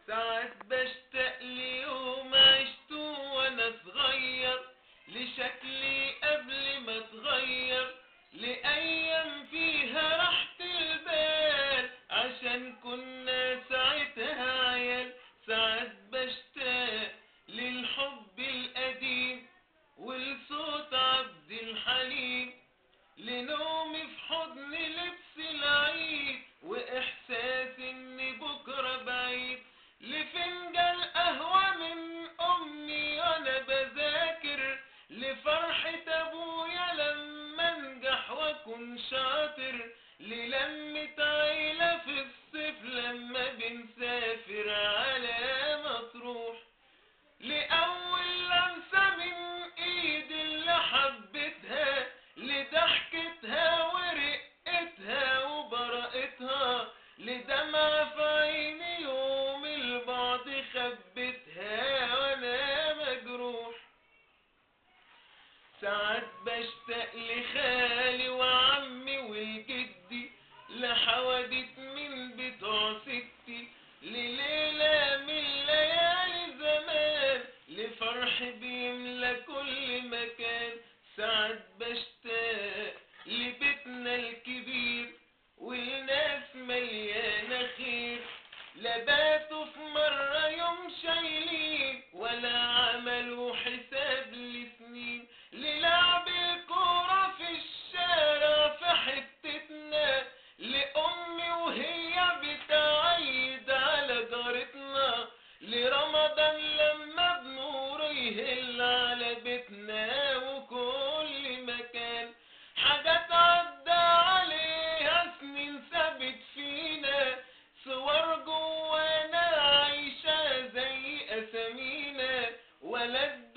ساعات بشتاق ليوم عشته وانا صغير، لشكلي قبل ما اتغير، لأيام فيها راحة البال، عشان كنا ساعتها عيال. ساعات بشتاق للحب القديم ولصوت عبد الحليم، لنومي في حضن لبس العيد واحساس ان بكره بعيد، لفنجان قهوه من امي وانا بذاكر، لفرحه ابويا لما انجح واكون شاطر، للمة عيله في الصيف لما بنسافر على مطروح، لأول لمسة من ايد اللي حبتها، لضحكتها ورقتها وبرقتها، لدمعة في عيني يوم البعد خبتها وانا مجروح. ساعات بشتاق لخالي وعمي والجدي، لحوادث من بتوع ستي، لليلة من ليالي زمان، لفرح بيملى كل مكان. ساعات بشتاق لبيتنا الكبير والناس مليانة خير، لا باتوا في مرة يوم شايلين ولا عملوا حساب لسنين، للعب الكورة في الشارع في حتتنا، لأمي وهي بتعيد على جارتنا، لرمضان لما بنور يهل على بيتنا وكل مكان. حاجات عدى عليها سنين ثابت فينا، صور جوانا عايشة زي أسامينا، ولد